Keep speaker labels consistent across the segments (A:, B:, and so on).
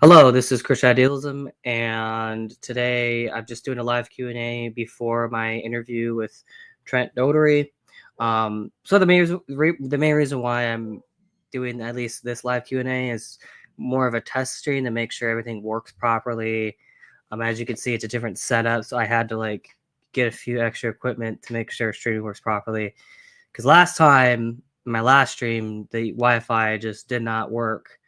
A: Hello, this is Krish Idealism, and today I'm just doing a live Q&A before my interview with Trent Notary. So the main reason why I'm doing at least this live Q&A is more of a test stream to make sure everything works properly. As you can see, it's a different setup, so I had to get a few extra equipment to make sure streaming works properly. Because last time, my last stream, the Wi-Fi just did not work.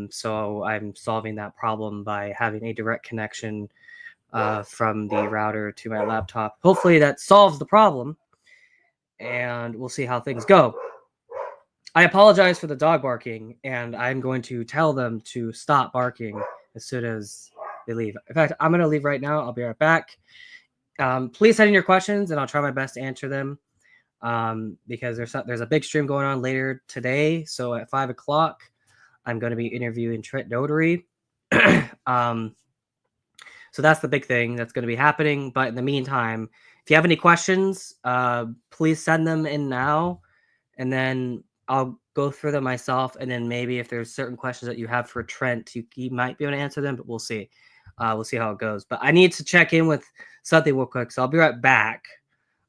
A: So I'm solving that problem by having a direct connection from the router to my laptop. Hopefully that solves the problem, and we'll see how things go. I apologize for the dog barking, and I'm going to tell them to stop barking as soon as they leave. In fact, I'm going to leave right now. I'll be right back. Please send in your questions, and I'll try my best to answer them. Because there's a big stream going on later today. So at 5 o'clock, I'm going to be interviewing Trent Notary. um, so that's the big thing that's going to be happening. But in the meantime, if you have any questions, please send them in now, and then I'll go through them myself. And then maybe if there's certain questions that you have for Trent, you might be able to answer them, but we'll see. We'll see how it goes. But I need to check in with something real quick, so I'll be right back.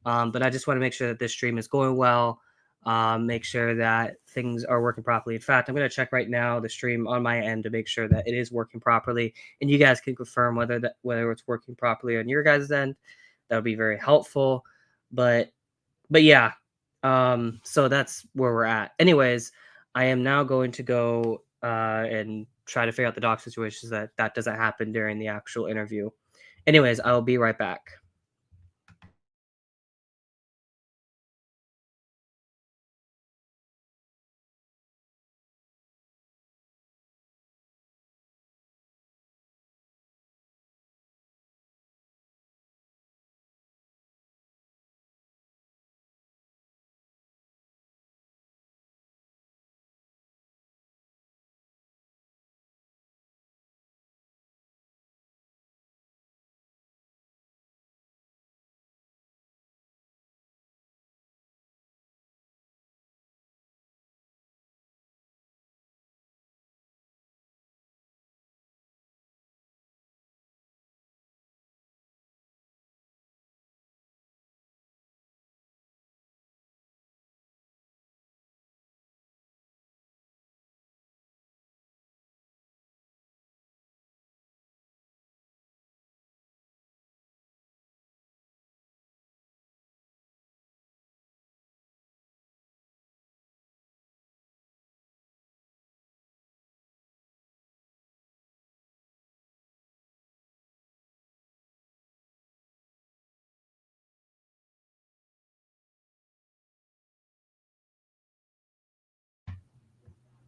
A: But I just want to make sure that this stream is going well. Make sure that things are working properly. In fact, I'm going to check right now the stream on my end to make sure that it is working properly, and you guys can confirm whether it's working properly on your guys' end. That would be very helpful. But yeah, so that's where we're at. Anyways, I am now going to go and try to figure out the doc situation so that doesn't happen during the actual interview. Anyways, I'll be right back.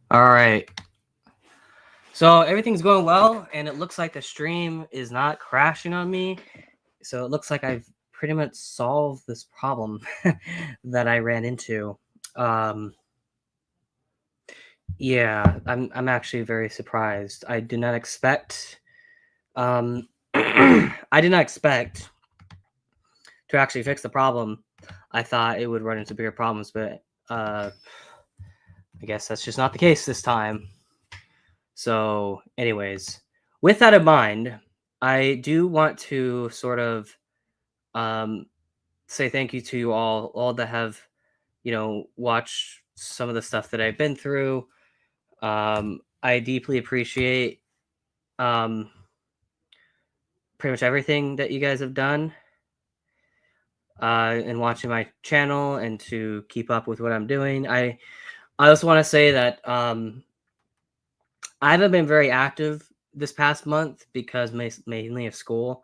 A: All right. So everything's going well, and it looks like the stream is not crashing on me. So it looks like I've pretty much solved this problem that I ran into. Yeah, I'm actually very surprised. I did not expect I did not expect to actually fix the problem. I thought it would run into bigger problems, but I guess that's just not the case this time. So, anyways, with that in mind, I do want to sort of say thank you to you all that have, watched some of the stuff that I've been through. I deeply appreciate um, pretty much everything that you guys have done and watching my channel and to keep up with what I'm doing. I also want to say that I haven't been very active this past month because mainly of school.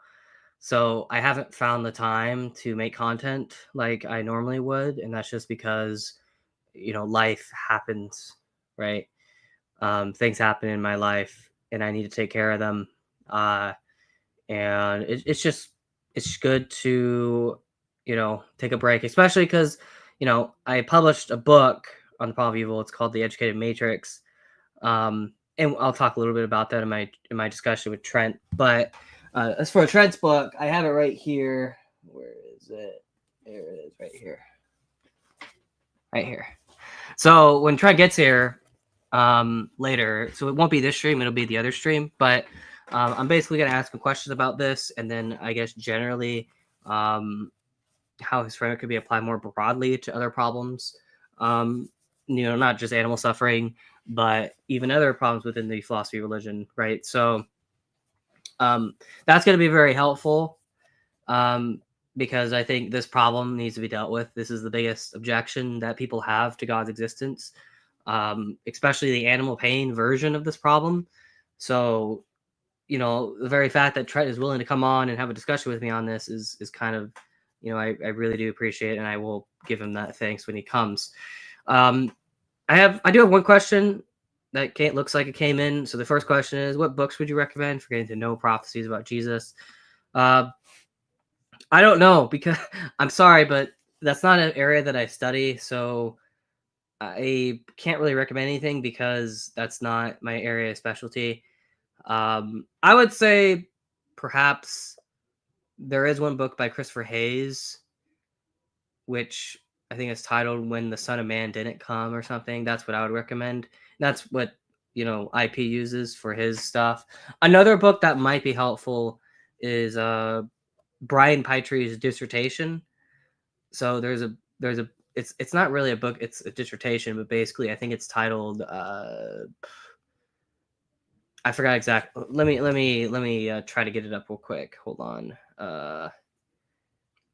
A: So I haven't found the time to make content like I normally would, and that's just because life happens, right? Things happen in my life, and I need to take care of them. And it's good to take a break, especially because I published a book on the problem of evil. It's called The Educated Matrix. And I'll talk a little bit about that in my discussion with Trent. But as for Trent's book, I have it right here. Where is it? There it is, right here. Right here. So when Trent gets here, later. So it won't be this stream; it'll be the other stream. But I'm basically gonna ask him questions about this, and then I guess generally how his framework could be applied more broadly to other problems. Not just animal suffering, but even other problems within the philosophy of religion, right? So that's going to be very helpful because I think this problem needs to be dealt with. This is the biggest objection that people have to God's existence, especially the animal pain version of this problem. So, the very fact that Trent is willing to come on and have a discussion with me on this is kind of, I really do appreciate it, and I will give him that thanks when he comes. I do have one question that looks like it came in. So the first question is, what books would you recommend for getting to know prophecies about Jesus? I don't know, because I'm sorry, but that's not an area that I study. So I can't really recommend anything because that's not my area of specialty. I would say perhaps there is one book by Christopher Hayes, which I think is titled "When the Son of Man Didn't Come" or something. That's what I would recommend. That's what IP uses for his stuff. Another book that might be helpful is Brian Pytre's dissertation. So it's not really a book, it's a dissertation, but basically I think it's titled I forgot exactly. Let me try to get it up real quick. Hold on.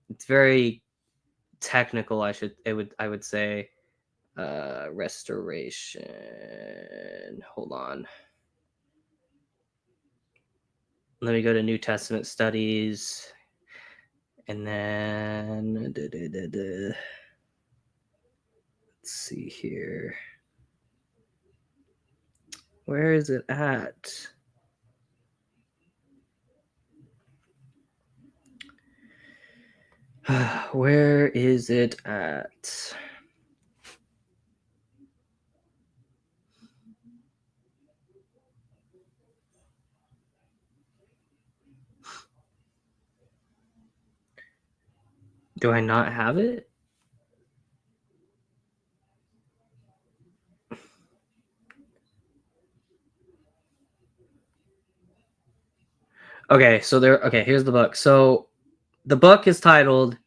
A: It's very technical. I would say restoration. Hold on. Let me go to New Testament studies, and then let's see here. Where is it at? Where is it at? Do I not have it? Okay, here's the book. So the book is titled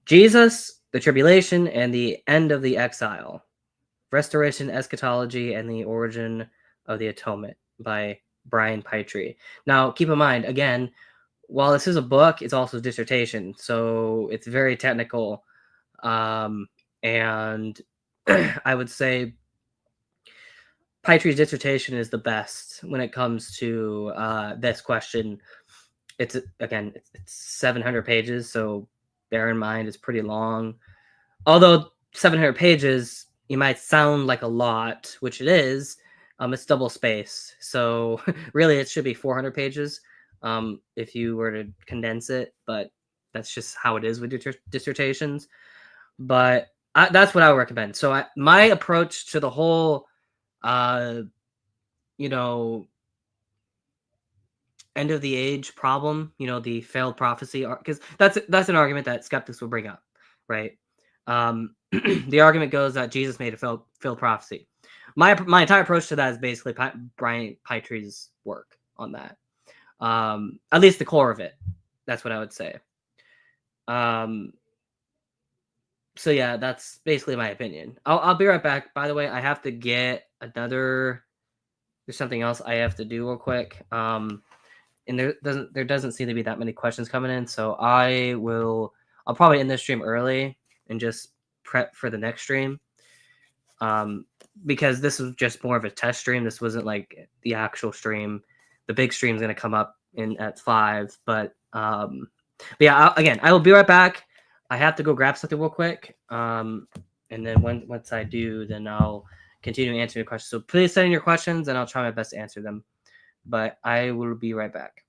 A: Jesus, the Tribulation, and the End of the Exile. Restoration, Eschatology, and the Origin of the Atonement by Brian Pytre. Now, keep in mind, again, while this is a book, it's also a dissertation, so it's very technical. And I would say Pytre's dissertation is the best when it comes to this question. It's 700 pages, so bear in mind it's pretty long. Although 700 pages, you might sound like a lot, which it is. It's double space, so really it should be 400 pages if you were to condense it. But that's just how it is with dissertations. But that's what I would recommend. So my approach to the whole, you know, end of the age problem, the failed prophecy, because that's an argument that skeptics will bring up, right? The argument goes that Jesus made a failed prophecy. My entire approach to that is basically Brian Pytre's work on that. At least the core of it. That's what I would say. So yeah, that's basically my opinion. I'll be right back. By the way, I have to get another. There's something else I have to do real quick. And there doesn't seem to be that many questions coming in, so I'll probably end this stream early and just prep for the next stream. Because this was just more of a test stream. This wasn't like the actual stream. The big stream is going to come up at 5. But yeah, I will be right back. I have to go grab something real quick. And then once I do, then I'll continue answering your questions. So please send in your questions, and I'll try my best to answer them. But I will be right back.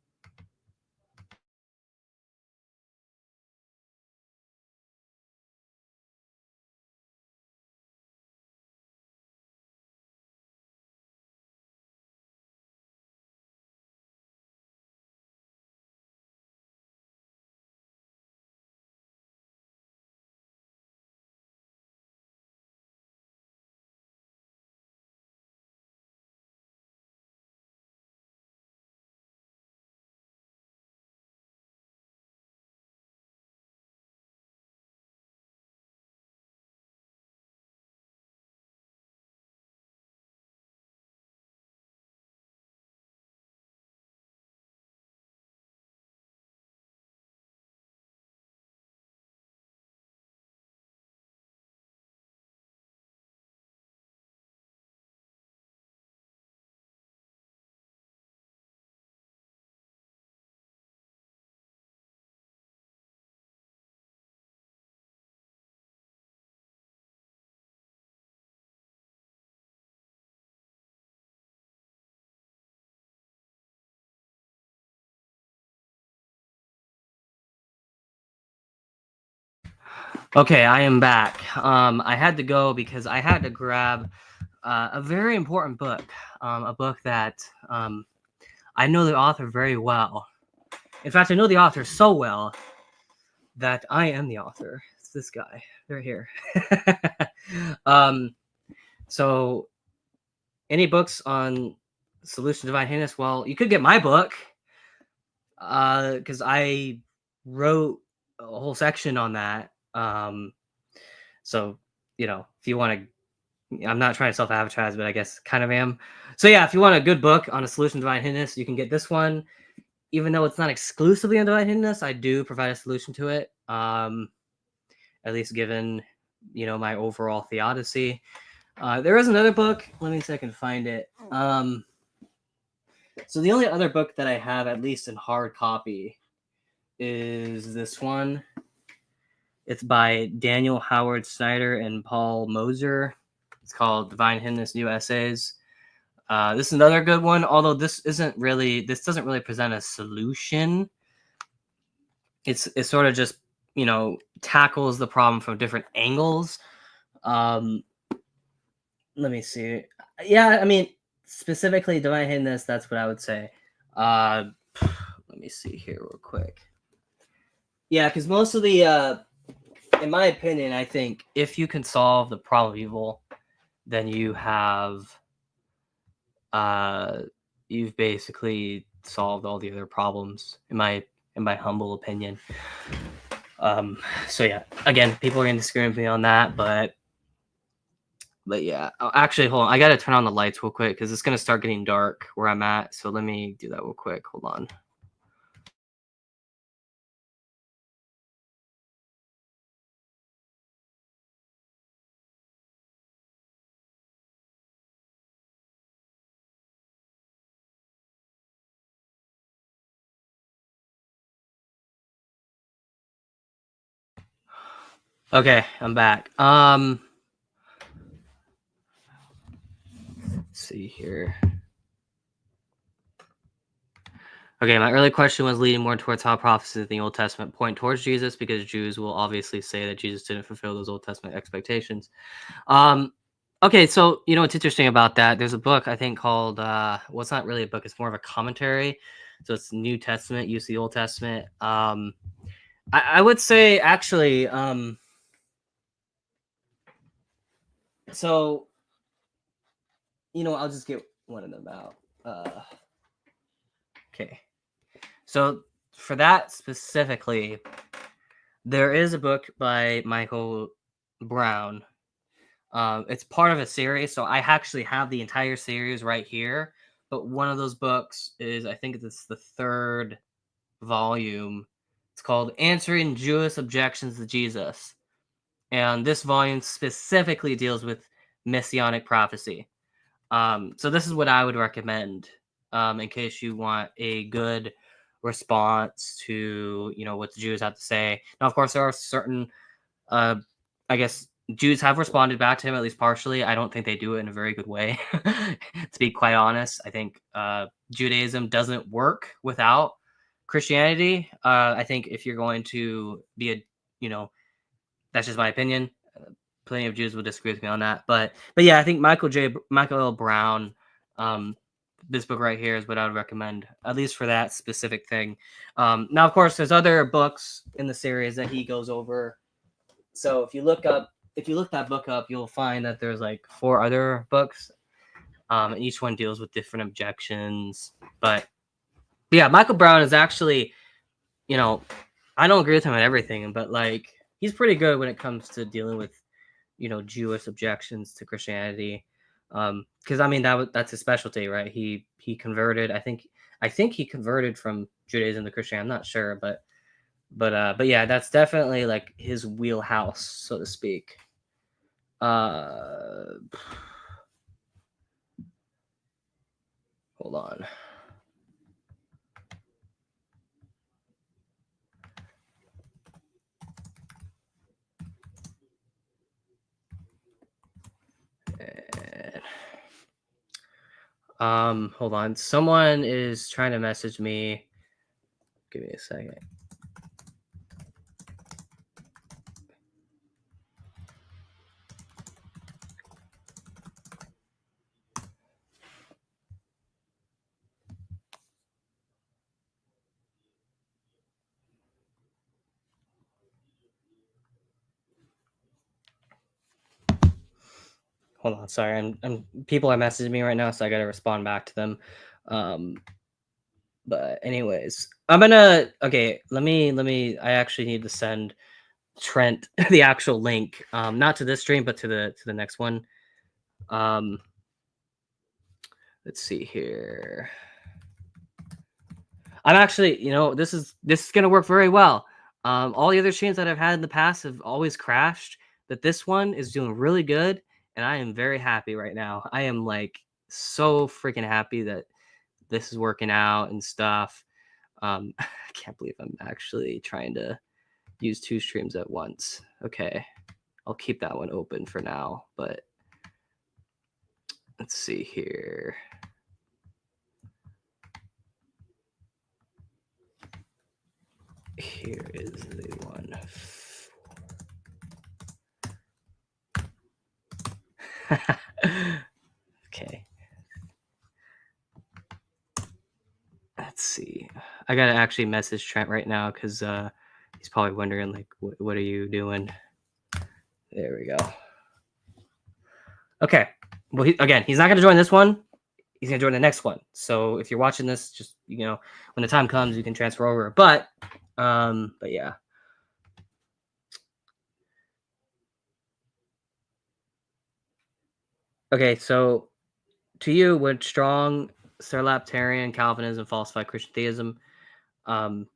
A: Okay, I am back. I had to go because I had to grab a very important book, a book that I know the author very well. In fact, I know the author so well that I am the author. It's this guy right here. um, so, any books on Solution to Divine Heinous? Well, you could get my book because I wrote a whole section on that. So, if you want to, I'm not trying to self-advertise, but I guess kind of am. So yeah, if you want a good book on a solution to divine hiddenness, you can get this one. Even though it's not exclusively on divine hiddenness, I do provide a solution to it. At least given, my overall theodicy. There is another book. Let me see if I can find it. So the only other book that I have, at least in hard copy, is this one. It's by Daniel Howard Snyder and Paul Moser. It's called Divine Hiddenness New Essays. This is another good one, although this doesn't really present a solution. It sort of just, tackles the problem from different angles. Let me see. Yeah, I mean, specifically divine hiddenness, that's what I would say. Let me see here real quick. Yeah, because most of the, in my opinion, I think if you can solve the problem of evil, then you have, you've basically solved all the other problems, in my humble opinion. So yeah, again, people are gonna disagree with me on that, but yeah. Actually, hold on. I gotta turn on the lights real quick because it's gonna start getting dark where I'm at. So let me do that real quick. Hold on. Okay, I'm back. Let's see here. Okay, my early question was leading more towards how prophecies in the Old Testament point towards Jesus, because Jews will obviously say that Jesus didn't fulfill those Old Testament expectations. Okay, so what's interesting about that? There's a book I think called well, it's not really a book; it's more of a commentary. So it's New Testament, use the Old Testament. I would say actually, so I'll just get one of them out. Okay, so for that specifically, there is a book by Michael Brown. It's part of a series, so I actually have the entire series right here. But one of those books is, I think it's the third volume. It's called Answering Jewish Objections to Jesus. And this volume specifically deals with messianic prophecy. So this is what I would recommend in case you want a good response to what the Jews have to say. Now, of course, there are certain, I guess, Jews have responded back to him, at least partially. I don't think they do it in a very good way. To be quite honest, I think Judaism doesn't work without Christianity. I think if you're going to be that's just my opinion. Plenty of Jews will disagree with me on that, but yeah, I think Michael L. Brown, this book right here is what I would recommend, at least for that specific thing. Now, of course, there's other books in the series that he goes over. So if you look that book up, you'll find that there's like 4 other books, and each one deals with different objections. But yeah, Michael Brown is actually, I don't agree with him on everything, but like he's pretty good when it comes to dealing with Jewish objections to Christianity, because I mean that's his specialty, right? He converted. I think he converted from Judaism to Christianity. I'm not sure, but yeah, that's definitely like his wheelhouse, so to speak. Hold on. Hold on. Someone is trying to message me. Give me a second. hold on, sorry, I'm people are messaging me right now, so I gotta respond back to them. Um, but anyways, I'm gonna okay. Let me. I actually need to send Trent the actual link, not to this stream, but to the next one. Um, let's see here. I'm actually, this is gonna work very well. All the other streams that I've had in the past have always crashed, but this one is doing really good, and I am very happy right now. I am like so freaking happy that this is working out and stuff. I can't believe I'm actually trying to use two streams at once. Okay, I'll keep that one open for now, but let's see here. Here is the one. Okay. Let's see. I gotta actually message Trent right now because he's probably wondering like, what are you doing? There we go. Okay. Well, he's not gonna join this one. He's gonna join the next one. So if you're watching this, just when the time comes, you can transfer over. But yeah. Okay, so to you, would strong Serlaptarian Calvinism falsify Christian theism? Let's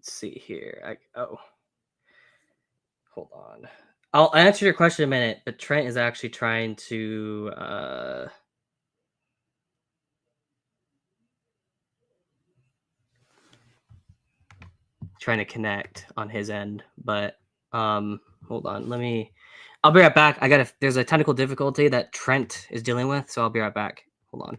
A: see here. Hold on. I'll answer your question in a minute, but Trent is actually trying to connect on his end, but hold on. I'll be right back. There's a technical difficulty that Trent is dealing with, so I'll be right back. Hold on.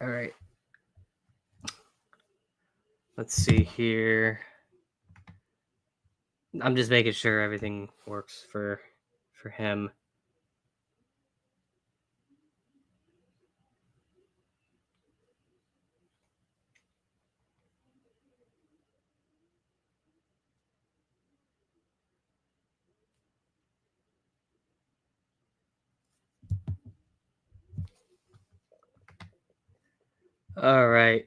A: All right. Let's see here. I'm just making sure everything works for him. All right.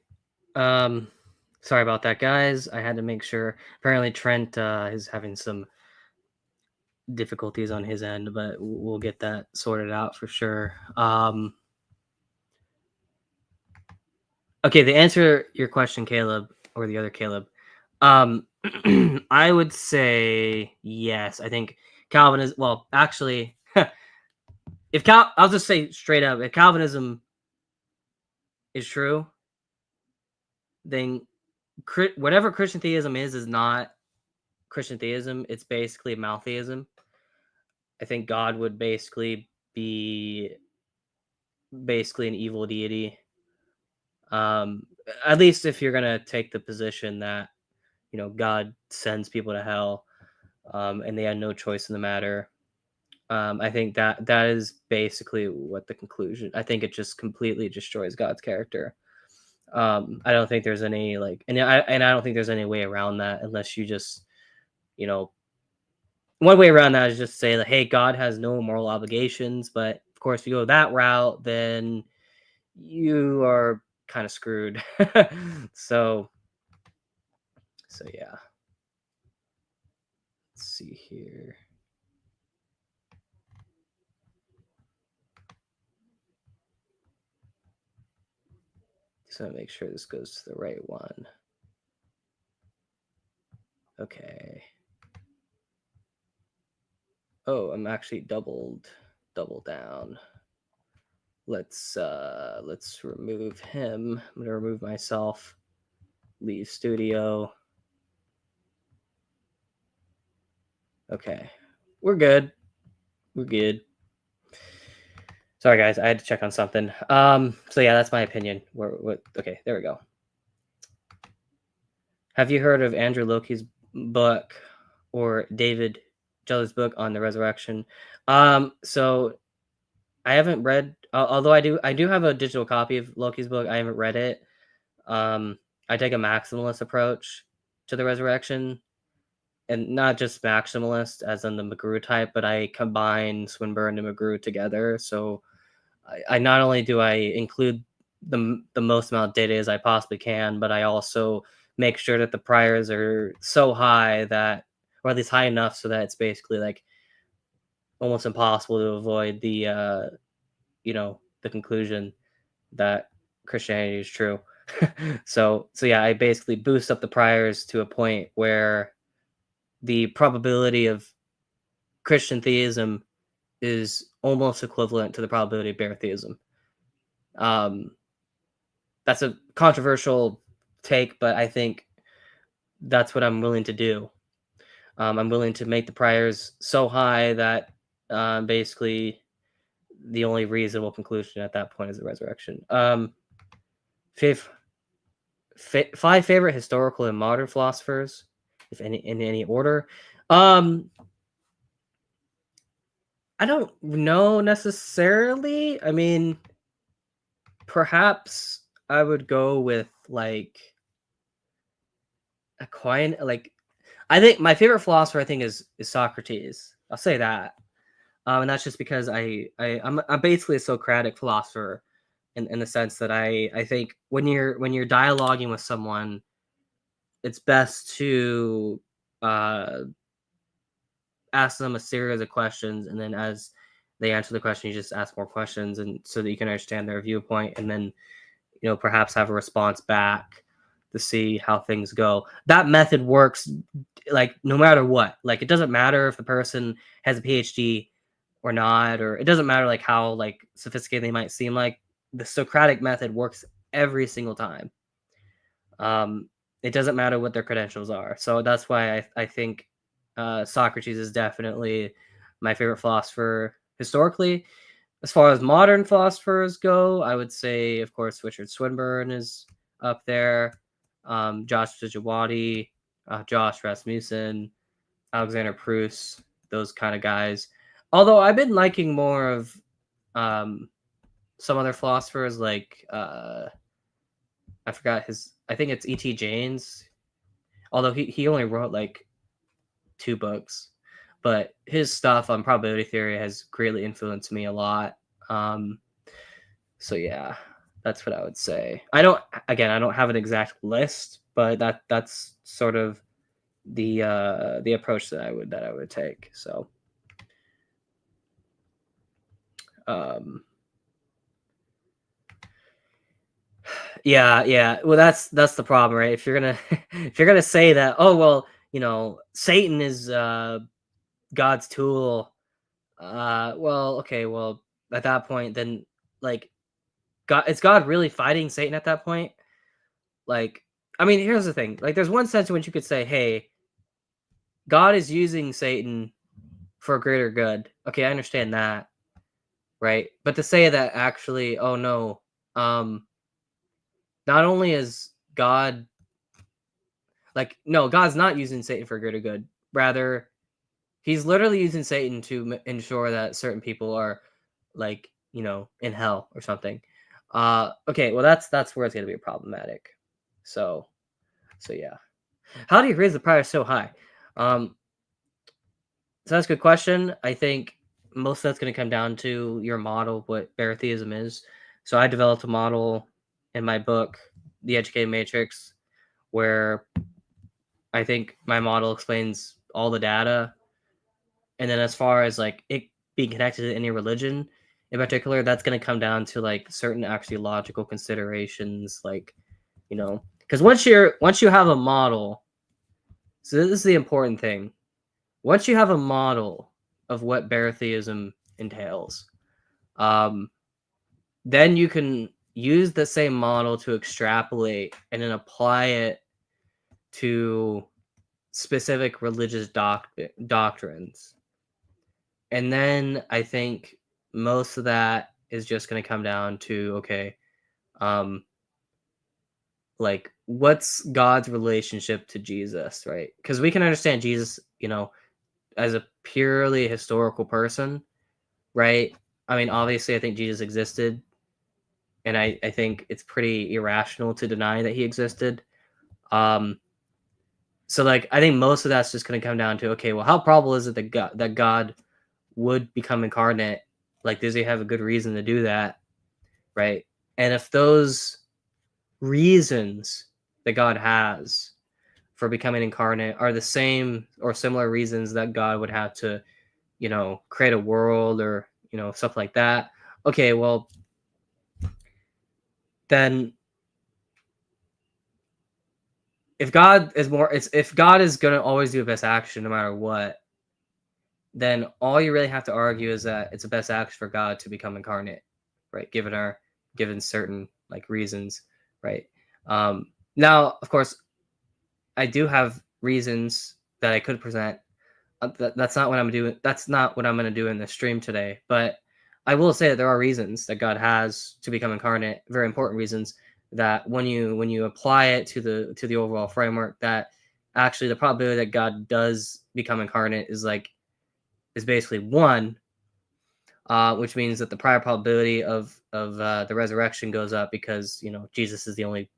A: Sorry about that, guys. I had to make sure. Apparently, Trent is having some difficulties on his end, but we'll get that sorted out for sure. Okay, to answer your question, Caleb, or the other Caleb, I would say yes. I think Calvinism. Well, actually, I'll just say straight up, if Calvinism is true, then whatever Christian theism is not Christian theism. It's basically Maltheism. I think God would basically be an evil deity. Um, at least if you're gonna take the position that God sends people to hell, and they had no choice in the matter. I think that that is basically what the conclusion. I think it just completely destroys God's character. I don't think there's any like, and I don't think there's any way around that unless you just, you know, one way around that is just say that, hey, God has no moral obligations. But of course, if you go that route, then you are kind of screwed. so, so yeah. Let's see here. Just want to make sure this goes to the right one. Okay. Oh, I'm actually double down. Let's remove him. I'm gonna remove myself. Leave studio. Okay. We're good. We're good. Sorry guys, I had to check on something. So yeah, that's my opinion. Okay, there we go. Have you heard of Andrew Loki's book or David Jelly's book on the resurrection? So I haven't read, although I do have a digital copy of Loki's book. I haven't read it. I take a maximalist approach to the resurrection, and not just maximalist as in the McGrew type, but I combine Swinburne and McGrew together. So I not only do I include the most amount of data as I possibly can, but I also make sure that the priors are so high that, or at least high enough, so that it's basically like almost impossible to avoid the the conclusion that Christianity is true. So yeah, I basically boost up the priors to a point where the probability of Christian theism is almost equivalent to the probability of bare theism. Um, that's a controversial take, but I think that's what I'm willing to do. I'm willing to make the priors so high that basically the only reasonable conclusion at that point is the resurrection. Five, five favorite historical and modern philosophers, if any, in any order. I don't know necessarily. I mean, perhaps I would go with like Aquinas. Like, I think my favorite philosopher, I think, is Socrates. I'll say that, and that's just because I'm basically a Socratic philosopher, in the sense that I think when you're dialoguing with someone, it's best to uh, ask them a series of questions, and then as they answer the question, you just ask more questions, and so that you can understand their viewpoint, and then perhaps have a response back to see how things go. That method works like no matter what. Like, it doesn't matter if the person has a PhD or not, or it doesn't matter like how like sophisticated they might seem. Like, the Socratic method works every single time. Um, it doesn't matter what their credentials are. So that's why I think Socrates is definitely my favorite philosopher historically. As far as modern philosophers go, I would say, of course, Richard Swinburne is up there. Josh Vijayawati, Josh Rasmussen, Alexander Proust, those kind of guys. Although I've been liking more of some other philosophers, like I forgot his. I think it's E.T. James. Although he only wrote like 2 books, but his stuff on probability theory has greatly influenced me a lot. Um, so yeah, that's what I would say. I don't have an exact list, but that's sort of the approach that I would take. So um, yeah. Well, that's the problem, right? If you're gonna if you're gonna say that, oh well, Satan is God's tool. Well, okay, well, at that point, then like is God really fighting Satan at that point? Like, I mean, here's the thing. Like, there's one sense in which you could say, hey, God is using Satan for a greater good. Okay, I understand that, right? But to say that actually, oh no, um, not only is God like, no, God's not using Satan for greater good. Rather, he's literally using Satan to ensure that certain people are, like, in hell or something. Okay, well that's where it's gonna be problematic. So, yeah. How do you raise the price so high? Um, so that's a good question. I think most of that's gonna come down to your model, what Baratheism is. So I developed a model in my book, The Educated Matrix, where I think my model explains all the data. And then as far as like it being connected to any religion in particular, that's going to come down to like certain actually logical considerations, like, because once you have a model, so this is the important thing. Once you have a model of what Baratheism entails, then you can use the same model to extrapolate and then apply it to specific religious doctrines. And then I think most of that is just going to come down to, okay, like, what's God's relationship to Jesus, right? Because we can understand Jesus, as a purely historical person, right? I mean, obviously, I think Jesus existed, and I think it's pretty irrational to deny that he existed. So, like, I think most of that's just going to come down to, okay, well, how probable is it that God would become incarnate? Like, does he have a good reason to do that, right? And if those reasons that God has for becoming incarnate are the same or similar reasons that God would have to, create a world or, stuff like that, okay, well, then if God is going to always do the best action no matter what, then all you really have to argue is that it's the best action for God to become incarnate, right? Given certain like reasons, right? Now, of course, I do have reasons that I could present. That's not what I'm doing. That's not what I'm going to do in the stream today. But I will say that there are reasons that God has to become incarnate. Very important reasons that when you apply it to the overall framework, that actually the probability that God does become incarnate is basically 1, which means that the prior probability of the resurrection goes up because Jesus is the only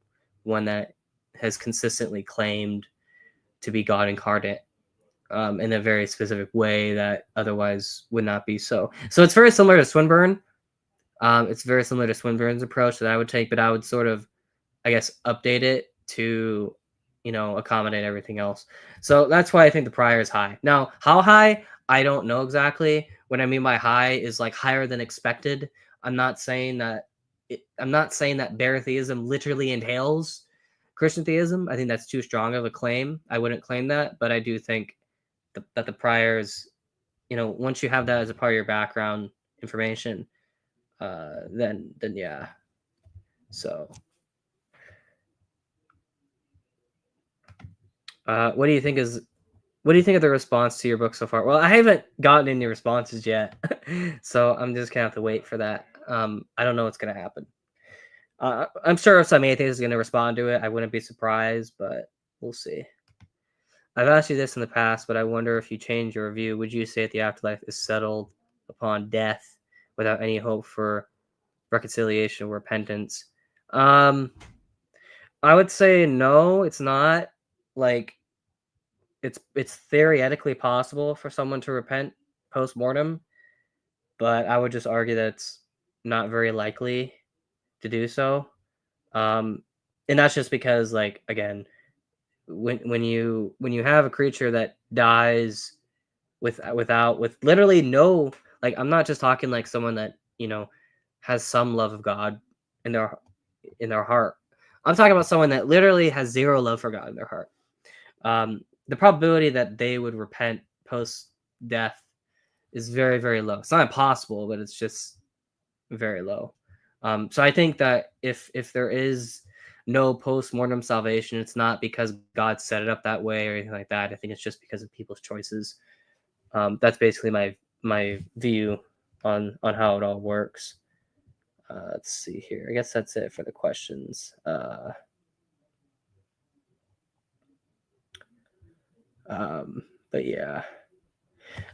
A: one that has consistently claimed to be God incarnate in a very specific way that otherwise would not be so. So it's very similar to Swinburne. It's very similar to Swinburne's approach that I would take, but I would sort of, I guess, update it to accommodate everything else. So that's why I think the prior is high. Now, how high? I don't know exactly. What I mean by high is like higher than expected. I'm not saying that Baratheism literally entails Christian theism. I think that's too strong of a claim. I wouldn't claim that, but I do think that the priors, once you have that as a part of your background information, then yeah. So, what do you think of the response to your book so far? Well, I haven't gotten any responses yet, so I'm just gonna have to wait for that. I don't know what's gonna happen. I'm sure if some atheist is gonna respond to it, I wouldn't be surprised, but we'll see. I've asked you this in the past, but I wonder if you change your view. Would you say that the afterlife is settled upon death without any hope for reconciliation or repentance? I would say no, it's not. Like, it's theoretically possible for someone to repent post-mortem, but I would just argue that it's not very likely to do so. And that's just because, like, again, when you have a creature that dies with literally no, like, I'm not just talking like someone that has some love of God in their heart. I'm talking about someone that literally has zero love for God in their heart. The probability that they would repent post death is very, very low. It's not impossible, but it's just very low. So I think that if there is no post-mortem salvation, it's not because God set it up that way or anything like that. I think it's just because of people's choices. That's basically my view on how it all works. Let's see here. I guess that's it for the questions. But yeah.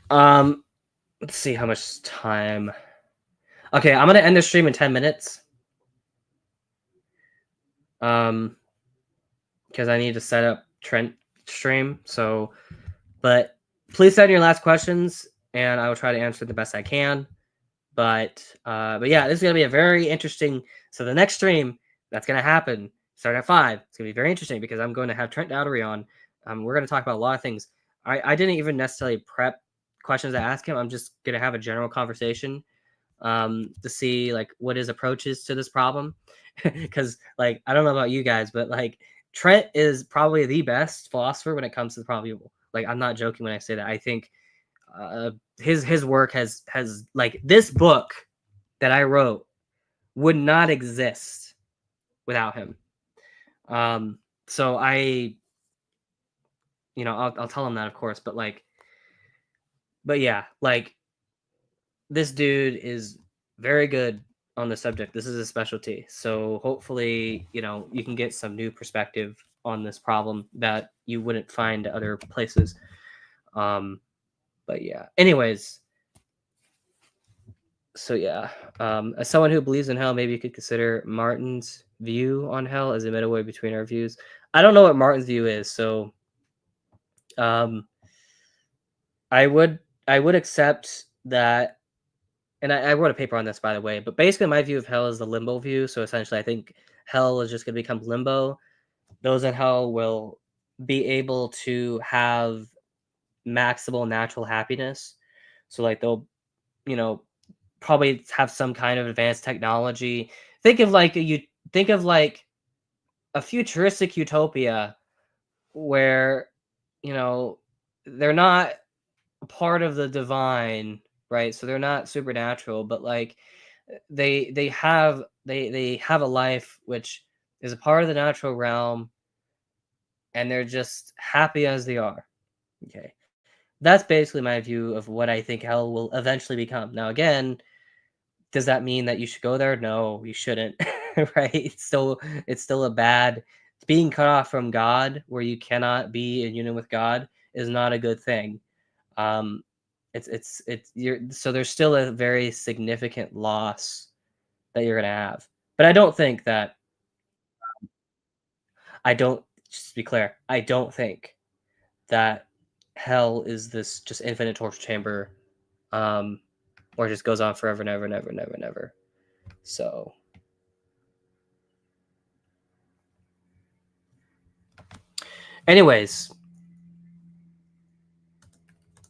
A: Let's see how much time. Okay, I'm gonna end the stream in 10 minutes. Because I need to set up Trent stream. So, but please send your last questions, and I will try to answer the best I can. But yeah, this is gonna be a very interesting. So the next stream that's gonna happen, start at 5. It's gonna be very interesting because I'm going to have Trent Dowdery on. We're gonna talk about a lot of things. I didn't even necessarily prep questions to ask him. I'm just gonna have a general conversation to see like what his approach is to this problem. Because like I don't know about you guys, but like Trent is probably the best philosopher when it comes to the problem of evil. Like I'm not joking when I say that. I think his work has like this book that I wrote would not exist without him. So I, I'll tell him that of course, but yeah, like this dude is very good on the subject. This is a specialty. So hopefully, you can get some new perspective on this problem that you wouldn't find other places. But yeah, anyways, so yeah, as someone who believes in hell, maybe you could consider Martin's view on hell as a midway between our views. I don't know what Martin's view is, so I would accept that. And I wrote a paper on this, by the way, but basically my view of hell is the limbo view. So essentially, I think hell is just going to become limbo. Those in hell will be able to have maximal natural happiness. So like they'll, probably have some kind of advanced technology. Think of like a futuristic utopia where, they're not part of the divine, right? So they're not supernatural, but like they have a life which is a part of the natural realm, and they're just happy as they are. Okay, that's basically my view of what I think hell will eventually become. Now again, does that mean that you should go there? No, you shouldn't. Right? It's still a bad. Being cut off from God, where you cannot be in union with God, is not a good thing. So there's still a very significant loss that you're gonna have. But I don't think that I don't just to be clear, I don't think that hell is this just infinite torture chamber, or just goes on forever, never, never, never, never. So anyways,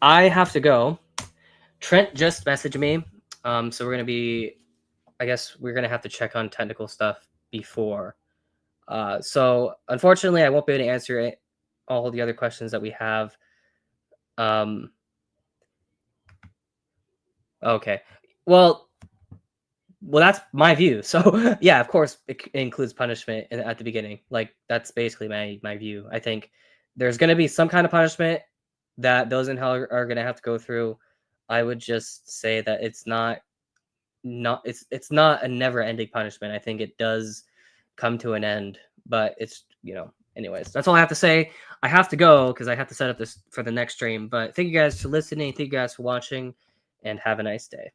A: I have to go. Trent just messaged me. So I guess we're gonna have to check on technical stuff before. So unfortunately, I won't be able to answer all the other questions that we have. Okay. Well, that's my view. So yeah, of course, it includes punishment at the beginning. Like that's basically my view. I think there's going to be some kind of punishment that those in hell are going to have to go through. I would just say that it's not it's not a never ending punishment. I think it does come to an end, but it's anyways, that's all I have to say. I have to go because I have to set up this for the next stream. But thank you guys for listening. Thank you guys for watching, and have a nice day.